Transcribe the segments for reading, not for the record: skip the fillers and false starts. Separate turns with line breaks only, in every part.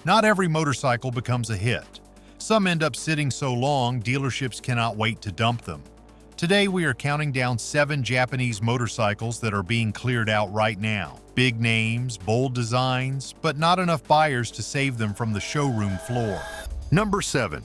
Not every motorcycle becomes a hit. Some end up sitting so long, dealerships cannot wait to dump them. Today, we are counting down 7 Japanese motorcycles that are being cleared out right now. Big names, bold designs, but not enough buyers to save them from the showroom floor.
Number 7.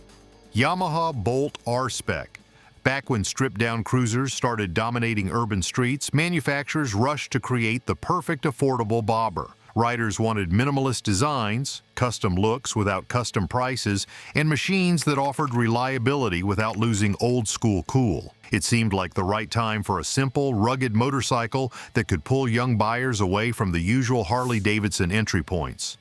Yamaha Bolt R-Spec. Back when stripped-down cruisers started dominating urban streets, manufacturers rushed to create the perfect affordable bobber. Riders wanted minimalist designs, custom looks without custom prices, and machines that offered reliability without losing old-school cool. It seemed like the right time for a simple, rugged motorcycle that could pull young buyers away from the usual Harley-Davidson entry points.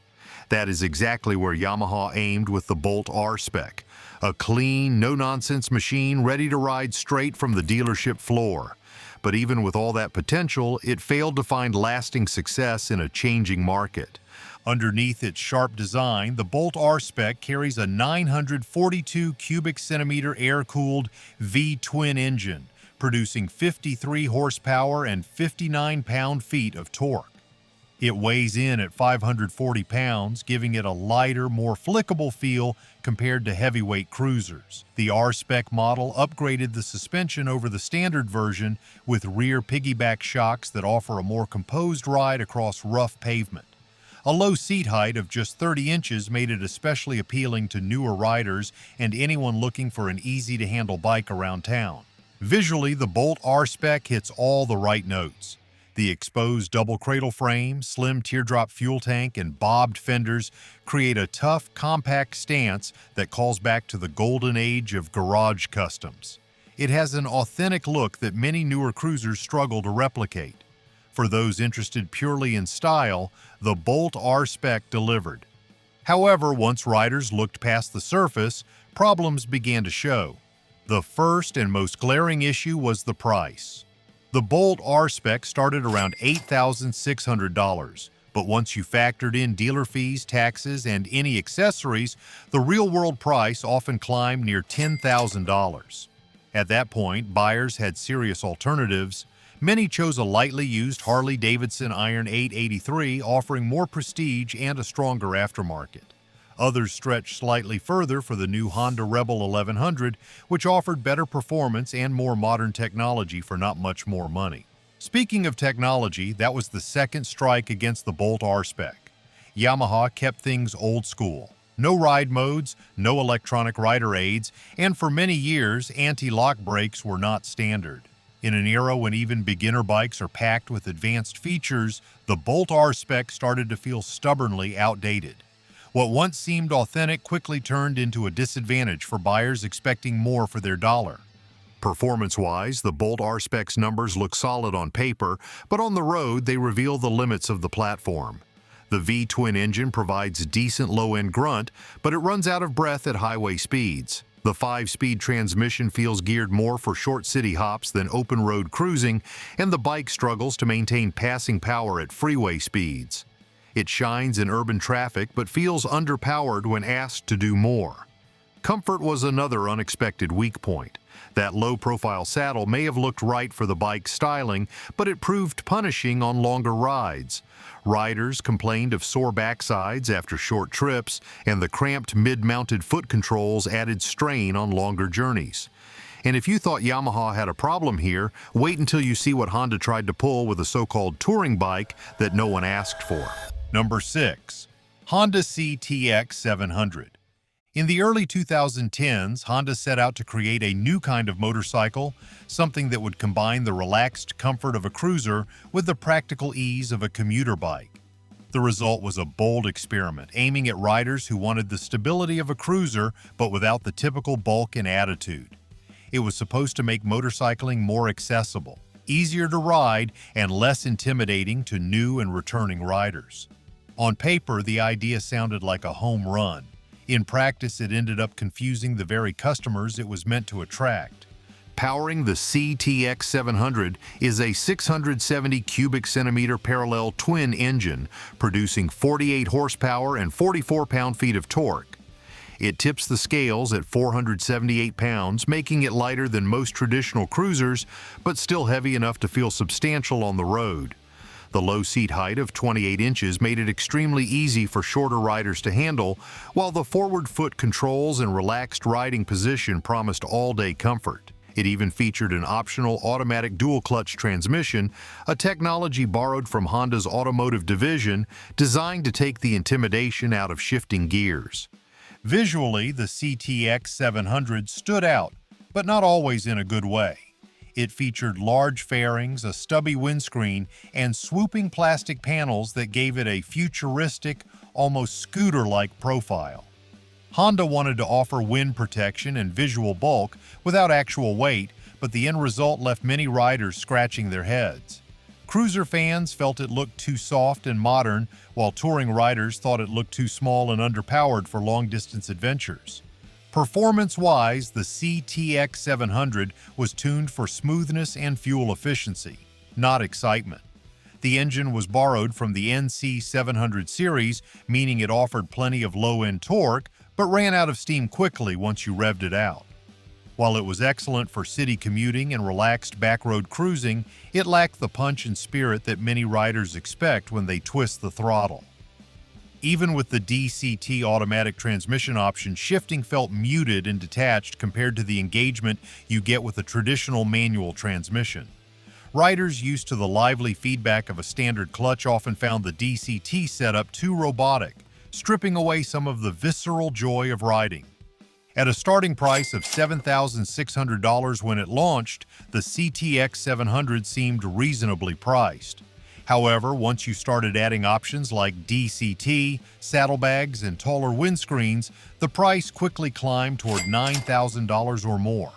That is exactly where Yamaha aimed with the Bolt R-Spec, a clean, no-nonsense machine ready to ride straight from the dealership floor. But even with all that potential, it failed to find lasting success in a changing market.
Underneath its sharp design, the Bolt R-Spec carries a 942 cubic centimeter air-cooled V-twin engine, producing 53 horsepower and 59 pound-feet of torque. It weighs in at 540 pounds, giving it a lighter, more flickable feel compared to heavyweight cruisers. The R-Spec model upgraded the suspension over the standard version with rear piggyback shocks that offer a more composed ride across rough pavement. A low seat height of just 30 inches made it especially appealing to newer riders and anyone looking for an easy-to-handle bike around town. Visually, the Bolt R-Spec hits all the right notes. The exposed double cradle frame, slim teardrop fuel tank, and bobbed fenders create a tough, compact stance that calls back to the golden age of garage customs. It has an authentic look that many newer cruisers struggle to replicate. For those interested purely in style, the Bolt R-Spec delivered. However, once riders looked past the surface, problems began to show. The first and most glaring issue was the price. The Bolt R-Spec started around $8,600, but once you factored in dealer fees, taxes, and any accessories, the real-world price often climbed near $10,000. At that point, buyers had serious alternatives. Many chose a lightly used Harley-Davidson Iron 883, offering more prestige and a stronger aftermarket. Others stretched slightly further for the new Honda Rebel 1100, which offered better performance and more modern technology for not much more money. Speaking of technology, that was the second strike against the Bolt R-Spec. Yamaha kept things old school. No ride modes, no electronic rider aids, and for many years, anti-lock brakes were not standard. In an era when even beginner bikes are packed with advanced features, the Bolt R-Spec started to feel stubbornly outdated. What once seemed authentic quickly turned into a disadvantage for buyers expecting more for their dollar.
Performance-wise, the Bolt R-Spec's numbers look solid on paper, but on the road they reveal the limits of the platform. The V-twin engine provides decent low-end grunt, but it runs out of breath at highway speeds. The 5-speed transmission feels geared more for short city hops than open-road cruising, and the bike struggles to maintain passing power at freeway speeds. It shines in urban traffic but feels underpowered when asked to do more. Comfort was another unexpected weak point. That low-profile saddle may have looked right for the bike's styling, but it proved punishing on longer rides. Riders complained of sore backsides after short trips, and the cramped mid-mounted foot controls added strain on longer journeys. And if you thought Yamaha had a problem here, wait until you see what Honda tried to pull with a so-called touring bike that no one asked for.
Number 6. Honda CTX 700. In the early 2010s, Honda set out to create a new kind of motorcycle, something that would combine the relaxed comfort of a cruiser with the practical ease of a commuter bike. The result was a bold experiment, aiming at riders who wanted the stability of a cruiser but without the typical bulk and attitude. It was supposed to make motorcycling more accessible, easier to ride, and less intimidating to new and returning riders. On paper, the idea sounded like a home run. In practice, it ended up confusing the very customers it was meant to attract.
Powering the CTX 700 is a 670 cubic centimeter parallel twin engine, producing 48 horsepower and 44 pound-feet of torque. It tips the scales at 478 pounds, making it lighter than most traditional cruisers, but still heavy enough to feel substantial on the road. The low seat height of 28 inches made it extremely easy for shorter riders to handle, while the forward foot controls and relaxed riding position promised all-day comfort. It even featured an optional automatic dual-clutch transmission, a technology borrowed from Honda's automotive division, designed to take the intimidation out of shifting gears.
Visually, the CTX 700 stood out, but not always in a good way. It featured large fairings, a stubby windscreen, and swooping plastic panels that gave it a futuristic, almost scooter-like profile. Honda wanted to offer wind protection and visual bulk without actual weight, but the end result left many riders scratching their heads. Cruiser fans felt it looked too soft and modern, while touring riders thought it looked too small and underpowered for long-distance adventures. Performance-wise, the CTX 700 was tuned for smoothness and fuel efficiency, not excitement. The engine was borrowed from the NC 700 series, meaning it offered plenty of low-end torque, but ran out of steam quickly once you revved it out. While it was excellent for city commuting and relaxed backroad cruising, it lacked the punch and spirit that many riders expect when they twist the throttle. Even with the DCT automatic transmission option, shifting felt muted and detached compared to the engagement you get with a traditional manual transmission. Riders used to the lively feedback of a standard clutch often found the DCT setup too robotic, stripping away some of the visceral joy of riding. At a starting price of $7,600 when it launched, the CTX 700 seemed reasonably priced. However, once you started adding options like DCT, saddlebags, and taller windscreens, the price quickly climbed toward $9,000 or more.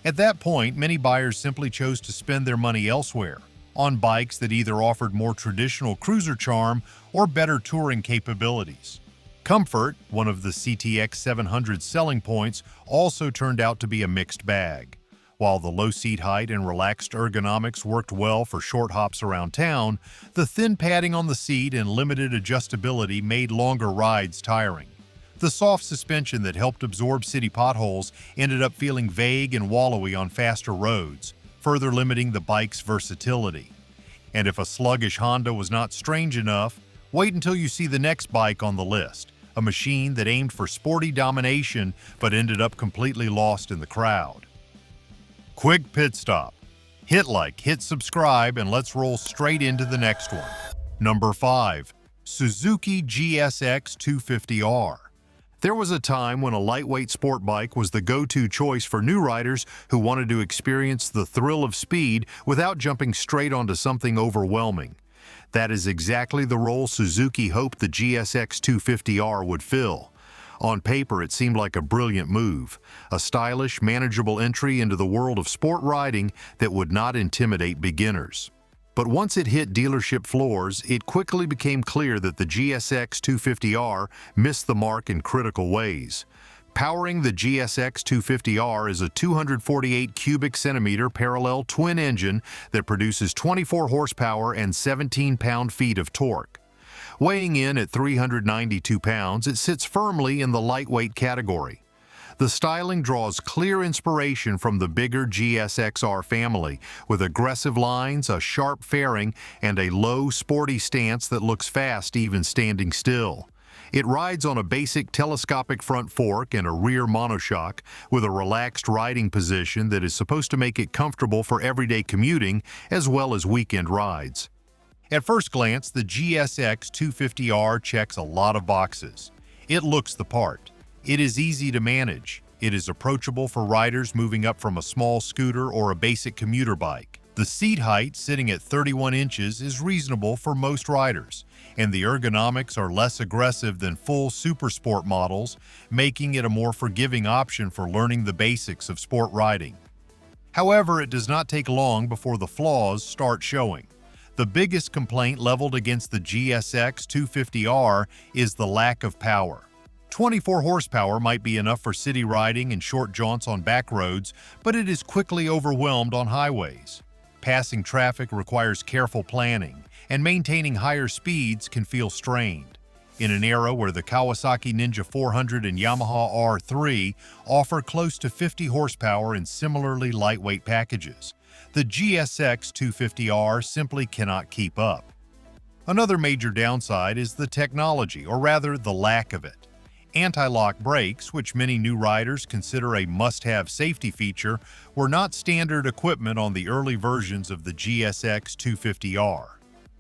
At that point, many buyers simply chose to spend their money elsewhere, on bikes that either offered more traditional cruiser charm or better touring capabilities. Comfort, one of the CTX 700's selling points, also turned out to be a mixed bag. While the low seat height and relaxed ergonomics worked well for short hops around town, the thin padding on the seat and limited adjustability made longer rides tiring. The soft suspension that helped absorb city potholes ended up feeling vague and wallowy on faster roads, further limiting the bike's versatility. And if a sluggish Honda was not strange enough, wait until you see the next bike on the list, a machine that aimed for sporty domination but ended up completely lost in the crowd. Quick pit stop. Hit like, hit subscribe, and let's roll straight into the next one. Number 5. Suzuki GSX 250R. There was a time when a lightweight sport bike was the go-to choice for new riders who wanted to experience the thrill of speed without jumping straight onto something overwhelming. That is exactly the role Suzuki hoped the GSX 250R would fill. On paper, it seemed like a brilliant move, a stylish, manageable entry into the world of sport riding that would not intimidate beginners. But once it hit dealership floors, it quickly became clear that the GSX 250R missed the mark in critical ways. Powering the GSX 250R is a 248 cubic centimeter parallel twin engine that produces 24 horsepower and 17 pound-feet of torque. Weighing in at 392 pounds, it sits firmly in the lightweight category. The styling draws clear inspiration from the bigger GSX-R family, with aggressive lines, a sharp fairing, and a low, sporty stance that looks fast even standing still. It rides on a basic telescopic front fork and a rear monoshock, with a relaxed riding position that is supposed to make it comfortable for everyday commuting as well as weekend rides. At first glance, the GSX 250R checks a lot of boxes. It looks the part. It is easy to manage. It is approachable for riders moving up from a small scooter or a basic commuter bike. The seat height, sitting at 31 inches, is reasonable for most riders, and the ergonomics are less aggressive than full supersport models, making it a more forgiving option for learning the basics of sport riding. However, it does not take long before the flaws start showing. The biggest complaint leveled against the GSX 250R is the lack of power. 24 horsepower might be enough for city riding and short jaunts on back roads, but it is quickly overwhelmed on highways. Passing traffic requires careful planning, and maintaining higher speeds can feel strained. In an era where the Kawasaki Ninja 400 and Yamaha R3 offer close to 50 horsepower in similarly lightweight packages, the GSX 250R simply cannot keep up. Another major downside is the technology, or rather the lack of it. Anti-lock brakes, which many new riders consider a must-have safety feature, were not standard equipment on the early versions of the GSX 250R.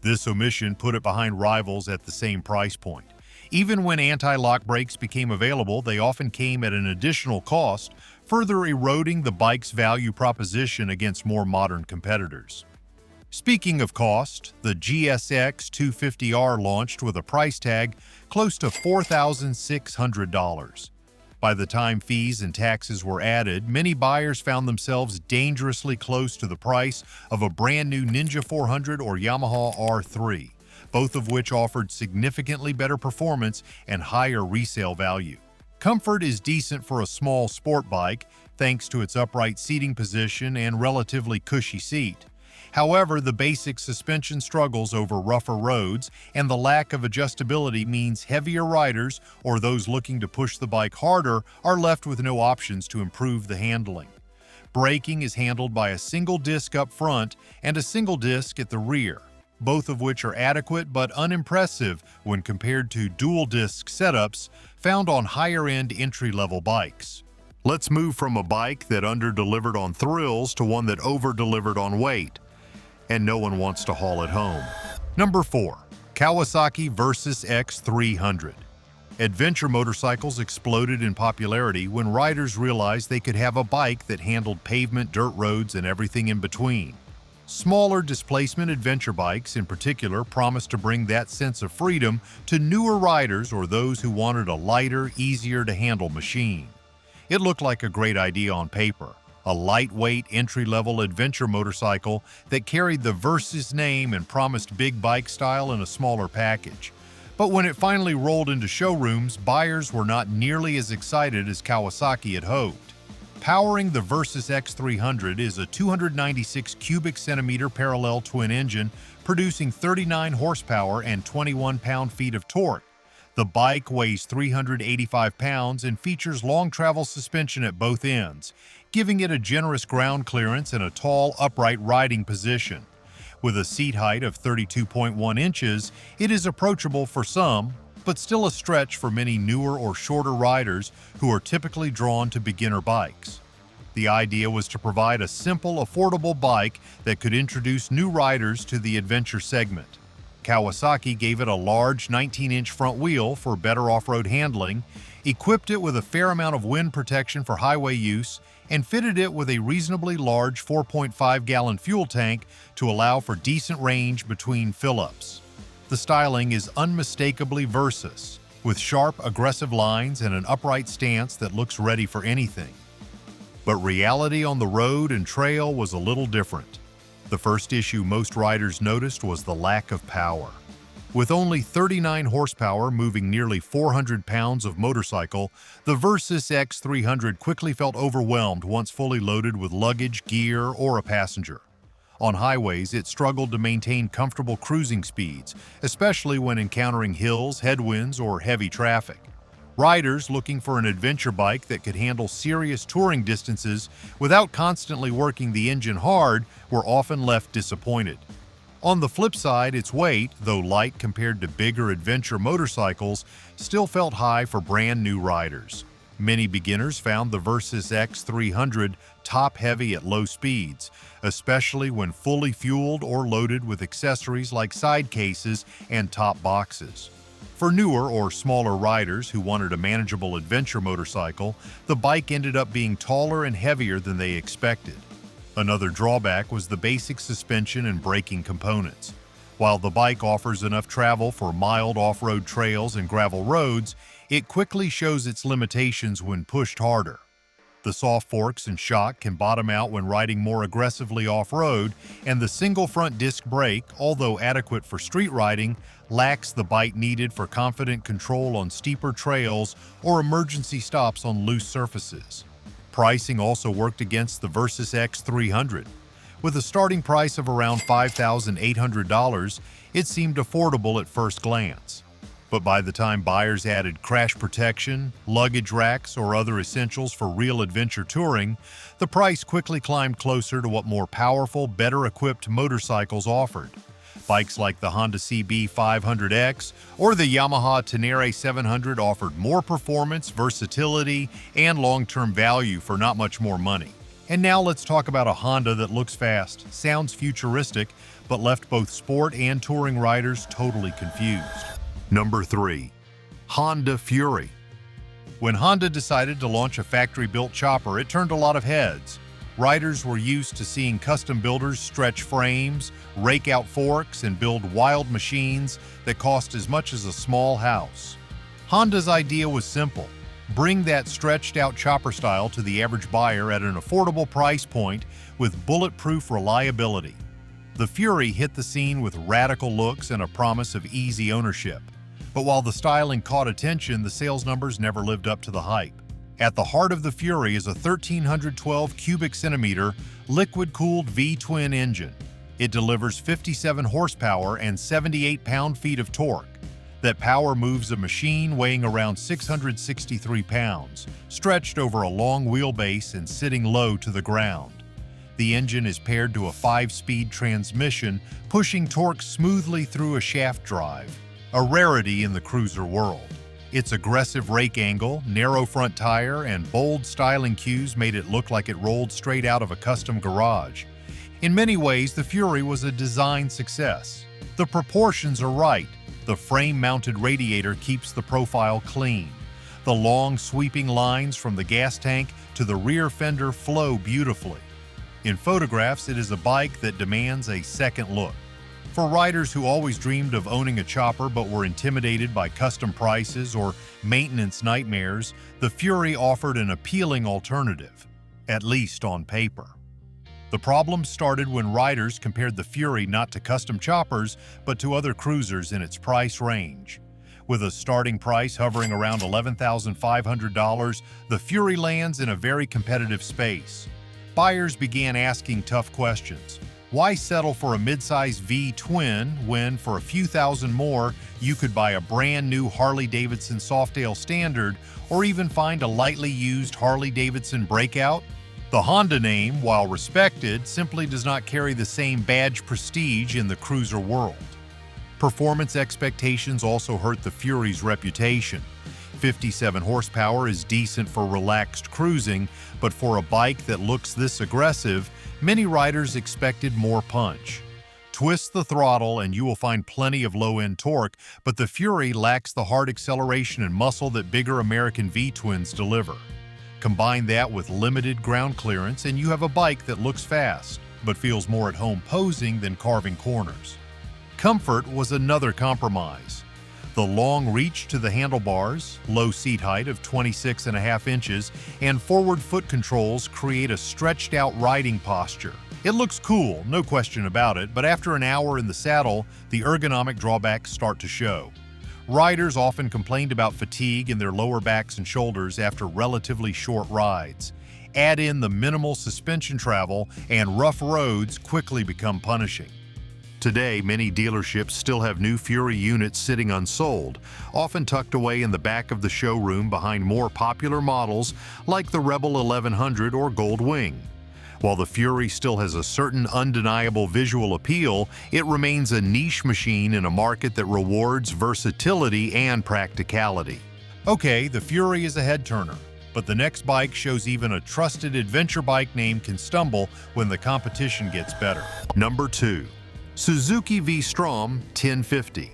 This omission put it behind rivals at the same price point. Even when anti-lock brakes became available, they often came at an additional cost, further eroding the bike's value proposition against more modern competitors. Speaking of cost, the GSX 250R launched with a price tag close to $4,600. By the time fees and taxes were added, many buyers found themselves dangerously close to the price of a brand new Ninja 400 or Yamaha R3, both of which offered significantly better performance and higher resale value. Comfort is decent for a small sport bike, thanks to its upright seating position and relatively cushy seat. However, the basic suspension struggles over rougher roads, and the lack of adjustability means heavier riders or those looking to push the bike harder are left with no options to improve the handling. Braking is handled by a single disc up front and a single disc at the rear, both of which are adequate but unimpressive when compared to dual disc setups found on higher-end entry-level bikes.
Let's move from a bike that under-delivered on thrills to one that over-delivered on weight, and no one wants to haul it home.
Number 4. Kawasaki Versys-X 300. Adventure motorcycles exploded in popularity when riders realized they could have a bike that handled pavement, dirt roads, and everything in between. Smaller displacement adventure bikes in particular promised to bring that sense of freedom to newer riders or those who wanted a lighter, easier-to-handle machine. It looked like a great idea on paper. A lightweight, entry-level adventure motorcycle that carried the Versys name and promised big bike style in a smaller package. But when it finally rolled into showrooms, buyers were not nearly as excited as Kawasaki had hoped. Powering the Versys-X 300 is a 296 cubic centimeter parallel twin engine, producing 39 horsepower and 21 pound-feet of torque. The bike weighs 385 pounds and features long travel suspension at both ends, giving it a generous ground clearance and a tall, upright riding position. With a seat height of 32.1 inches, it is approachable for some, but still a stretch for many newer or shorter riders who are typically drawn to beginner bikes. The idea was to provide a simple, affordable bike that could introduce new riders to the adventure segment. Kawasaki gave it a large 19-inch front wheel for better off-road handling, equipped it with a fair amount of wind protection for highway use, and fitted it with a reasonably large 4.5-gallon fuel tank to allow for decent range between fill-ups. The styling is unmistakably Versys, with sharp, aggressive lines and an upright stance that looks ready for anything. But reality on the road and trail was a little different. The first issue most riders noticed was the lack of power. With only 39 horsepower moving nearly 400 pounds of motorcycle, the Versys-X 300 quickly felt overwhelmed once fully loaded with luggage, gear, or a passenger. On highways, it struggled to maintain comfortable cruising speeds, especially when encountering hills, headwinds, or heavy traffic. Riders looking for an adventure bike that could handle serious touring distances without constantly working the engine hard were often left disappointed. On the flip side, its weight, though light compared to bigger adventure motorcycles, still felt high for brand new riders. Many beginners found the Versys-X 300 top-heavy at low speeds, especially when fully fueled or loaded with accessories like side cases and top boxes. For newer or smaller riders who wanted a manageable adventure motorcycle, the bike ended up being taller and heavier than they expected. Another drawback was the basic suspension and braking components. While the bike offers enough travel for mild off-road trails and gravel roads, it quickly shows its limitations when pushed harder. The soft forks and shock can bottom out when riding more aggressively off-road, and the single front disc brake, although adequate for street riding, lacks the bite needed for confident control on steeper trails or emergency stops on loose surfaces. Pricing also worked against the Versys-X 300. With a starting price of around $5,800, it seemed affordable at first glance. But by the time buyers added crash protection, luggage racks, or other essentials for real adventure touring, the price quickly climbed closer to what more powerful, better-equipped motorcycles offered. Bikes like the Honda CB 500X or the Yamaha Tenere 700 offered more performance, versatility, and long-term value for not much more money. And now let's talk about a Honda that looks fast, sounds futuristic, but left both sport and touring riders totally confused.
Number 3. Honda Fury.
When Honda decided to launch a factory-built chopper, it turned a lot of heads. Riders were used to seeing custom builders stretch frames, rake out forks, and build wild machines that cost as much as a small house. Honda's idea was simple: bring that stretched-out chopper style to the average buyer at an affordable price point with bulletproof reliability. The Fury hit the scene with radical looks and a promise of easy ownership. But while the styling caught attention, the sales numbers never lived up to the hype. At the heart of the Fury is a 1,312 cubic centimeter liquid-cooled V-twin engine. It delivers 57 horsepower and 78 pound-feet of torque. That power moves a machine weighing around 663 pounds, stretched over a long wheelbase and sitting low to the ground. The engine is paired to a 5-speed transmission, pushing torque smoothly through a shaft drive, a rarity in the cruiser world. Its aggressive rake angle, narrow front tire, and bold styling cues made it look like it rolled straight out of a custom garage. In many ways, the Fury was a design success. The proportions are right. The frame-mounted radiator keeps the profile clean. The long, sweeping lines from the gas tank to the rear fender flow beautifully. In photographs, it is a bike that demands a second look. For riders who always dreamed of owning a chopper but were intimidated by custom prices or maintenance nightmares, the Fury offered an appealing alternative, at least on paper. The problem started when riders compared the Fury not to custom choppers but to other cruisers in its price range. With a starting price hovering around $11,500, the Fury lands in a very competitive space. Buyers began asking tough questions. Why settle for a midsize V-twin when, for a few thousand more, you could buy a brand new Harley-Davidson Softail Standard or even find a lightly used Harley-Davidson Breakout? The Honda name, while respected, simply does not carry the same badge prestige in the cruiser world. Performance expectations also hurt the Fury's reputation. 57 horsepower is decent for relaxed cruising, but for a bike that looks this aggressive, many riders expected more punch. Twist the throttle and you will find plenty of low-end torque, but the Fury lacks the hard acceleration and muscle that bigger American V-twins deliver. Combine that with limited ground clearance and you have a bike that looks fast, but feels more at home posing than carving corners. Comfort was another compromise. The long reach to the handlebars, low seat height of 26.5 inches, and forward foot controls create a stretched-out riding posture. It looks cool, no question about it, but after an hour in the saddle, the ergonomic drawbacks start to show. Riders often complained about fatigue in their lower backs and shoulders after relatively short rides. Add in the minimal suspension travel, and rough roads quickly become punishing.
Today, many dealerships still have new Fury units sitting unsold, often tucked away in the back of the showroom behind more popular models like the Rebel 1100 or Gold Wing. While the Fury still has a certain undeniable visual appeal, it remains a niche machine in a market that rewards versatility and practicality.
Okay, the Fury is a head-turner, but the next bike shows even a trusted adventure bike name can stumble when the competition gets better.
Number 2. Suzuki Vstrom 1050.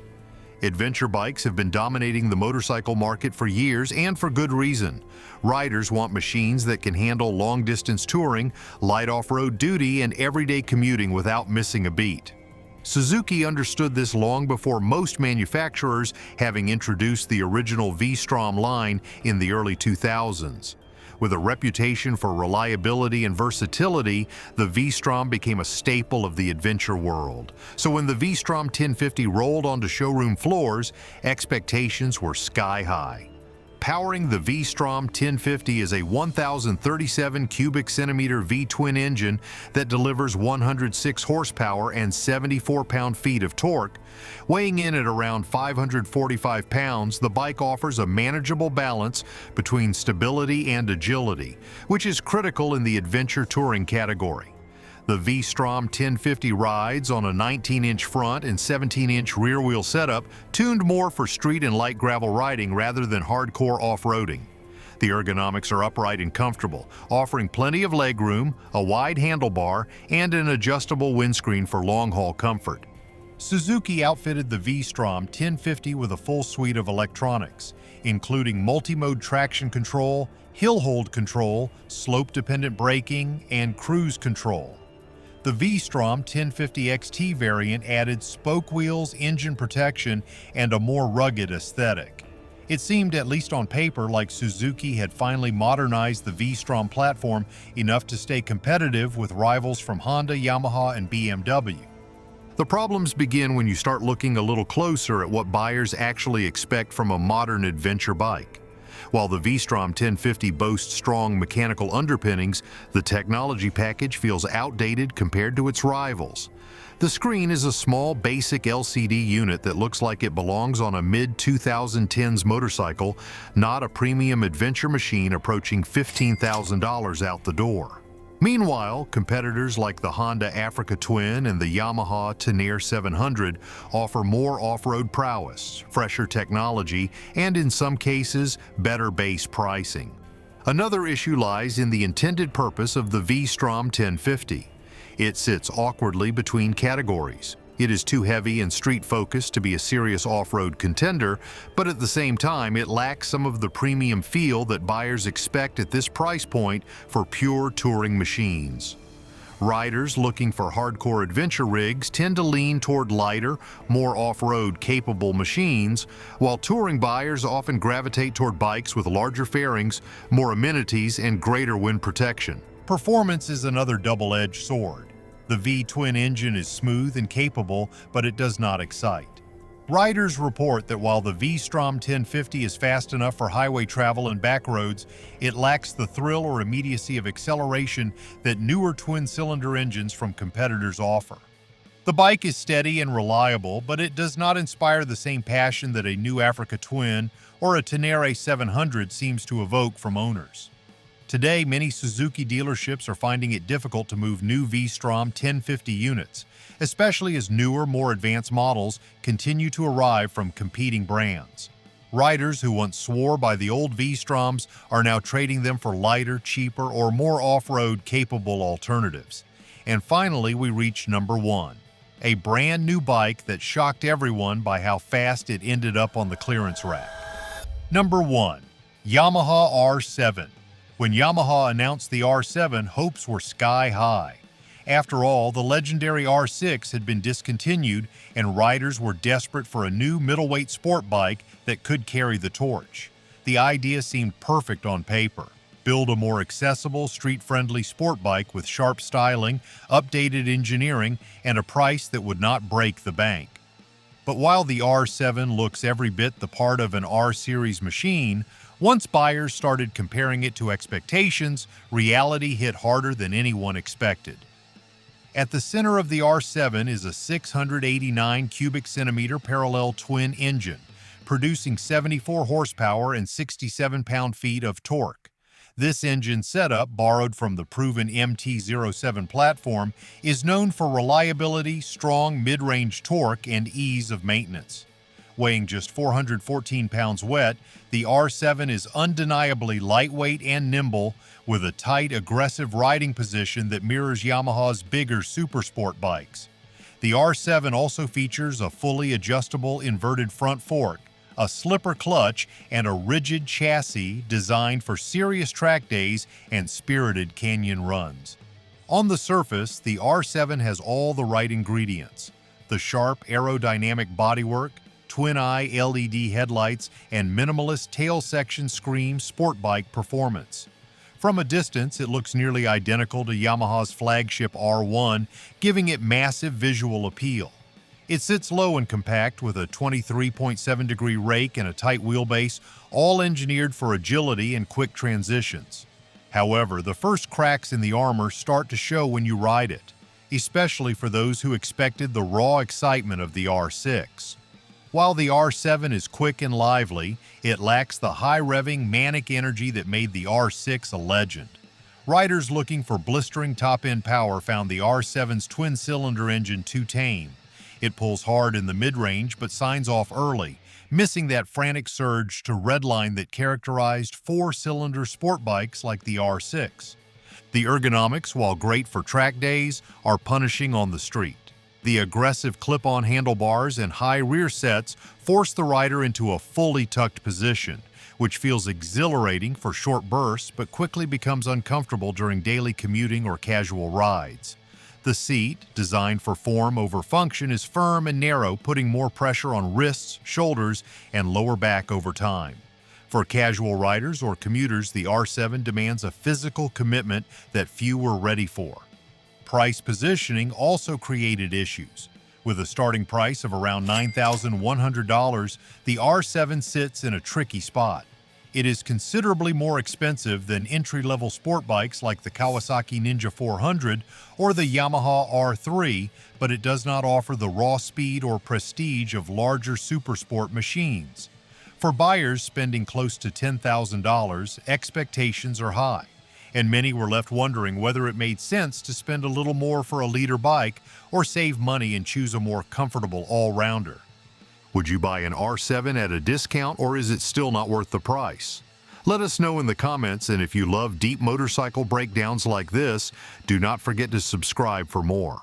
Adventure bikes have been dominating the motorcycle market for years, and for good reason. Riders want machines that can handle long-distance touring, light off-road duty, and everyday commuting without missing a beat. Suzuki understood this long before most manufacturers, having introduced the original V-Strom line in the early 2000s. With a reputation for reliability and versatility, the V-Strom became a staple of the adventure world. So when the V-Strom 1050 rolled onto showroom floors, expectations were sky high. Powering the V-Strom 1050 is a 1,037 cubic centimeter V-twin engine that delivers 106 horsepower and 74 pound-feet of torque. Weighing in at around 545 pounds, the bike offers a manageable balance between stability and agility, which is critical in the adventure touring category. The V-Strom 1050 rides on a 19-inch front and 17-inch rear-wheel setup, tuned more for street and light gravel riding rather than hardcore off-roading. The ergonomics are upright and comfortable, offering plenty of legroom, a wide handlebar, and an adjustable windscreen for long-haul comfort.
Suzuki outfitted the V-Strom 1050 with a full suite of electronics, including multi-mode traction control, hill hold control, slope-dependent braking, and cruise control. The V-Strom 1050 XT variant added spoke wheels, engine protection, and a more rugged aesthetic. It seemed, at least on paper, like Suzuki had finally modernized the V-Strom platform enough to stay competitive with rivals from Honda, Yamaha, and BMW.
The problems begin when you start looking a little closer at what buyers actually expect from a modern adventure bike. While the V-Strom 1050 boasts strong mechanical underpinnings, the technology package feels outdated compared to its rivals. The screen is a small, basic LCD unit that looks like it belongs on a mid-2010s motorcycle, not a premium adventure machine approaching $15,000 out the door. Meanwhile, competitors like the Honda Africa Twin and the Yamaha Tenere 700 offer more off-road prowess, fresher technology, and in some cases, better base pricing. Another issue lies in the intended purpose of the V-Strom 1050. It sits awkwardly between categories. It is too heavy and street-focused to be a serious off-road contender, but at the same time, it lacks some of the premium feel that buyers expect at this price point for pure touring machines. Riders looking for hardcore adventure rigs tend to lean toward lighter, more off-road capable machines, while touring buyers often gravitate toward bikes with larger fairings, more amenities, and greater wind protection.
Performance is another double-edged sword. The V-twin engine is smooth and capable, but it does not excite. Riders report that while the V-Strom 1050 is fast enough for highway travel and back roads, it lacks the thrill or immediacy of acceleration that newer twin-cylinder engines from competitors offer. The bike is steady and reliable, but it does not inspire the same passion that a new Africa Twin or a Tenere 700 seems to evoke from owners. Today, many Suzuki dealerships are finding it difficult to move new V-Strom 1050 units, especially as newer, more advanced models continue to arrive from competing brands. Riders who once swore by the old V-Stroms are now trading them for lighter, cheaper, or more off-road capable alternatives. And finally, we reach number 1, a brand new bike that shocked everyone by how fast it ended up on the clearance rack. Number 1, Yamaha R7. When Yamaha announced the R7, hopes were sky high. After all, the legendary R6 had been discontinued, and riders were desperate for a new middleweight sport bike that could carry the torch. The idea seemed perfect on paper. Build a more accessible, street-friendly sport bike with sharp styling, updated engineering, and a price that would not break the bank. But while the R7 looks every bit the part of an R-Series machine, once buyers started comparing it to expectations, reality hit harder than anyone expected. At the center of the R7 is a 689 cubic centimeter parallel twin engine, producing 74 horsepower and 67 pound-feet of torque. This engine setup, borrowed from the proven MT-07 platform, is known for reliability, strong mid-range torque, and ease of maintenance. Weighing just 414 pounds wet, the R7 is undeniably lightweight and nimble, with a tight, aggressive riding position that mirrors Yamaha's bigger supersport bikes. The R7 also features a fully adjustable inverted front fork, a slipper clutch, and a rigid chassis designed for serious track days and spirited canyon runs. On the surface, the R7 has all the right ingredients: the sharp aerodynamic bodywork, twin-eye LED headlights, and minimalist tail section scream sport bike performance. From a distance, it looks nearly identical to Yamaha's flagship R1, giving it massive visual appeal. It sits low and compact with a 23.7-degree rake and a tight wheelbase, all engineered for agility and quick transitions. However, the first cracks in the armor start to show when you ride it, especially for those who expected the raw excitement of the R6. While the R7 is quick and lively, it lacks the high-revving, manic energy that made the R6 a legend. Riders looking for blistering top-end power found the R7's twin-cylinder engine too tame. It pulls hard in the mid-range but signs off early, missing that frantic surge to redline that characterized four-cylinder sport bikes like the R6. The ergonomics, while great for track days, are punishing on the street. The aggressive clip-on handlebars and high rear sets force the rider into a fully tucked position, which feels exhilarating for short bursts but quickly becomes uncomfortable during daily commuting or casual rides. The seat, designed for form over function, is firm and narrow, putting more pressure on wrists, shoulders, and lower back over time. For casual riders or commuters, the R7 demands a physical commitment that few were ready for. Price positioning also created issues. With a starting price of around $9,100, the R7 sits in a tricky spot. It is considerably more expensive than entry-level sport bikes like the Kawasaki Ninja 400 or the Yamaha R3, but it does not offer the raw speed or prestige of larger supersport machines. For buyers spending close to $10,000, expectations are high, and many were left wondering whether it made sense to spend a little more for a leader bike or save money and choose a more comfortable all-rounder.
Would you buy an R7 at a discount, or is it still not worth the price? Let us know in the comments, and if you love deep motorcycle breakdowns like this, do not forget to subscribe for more.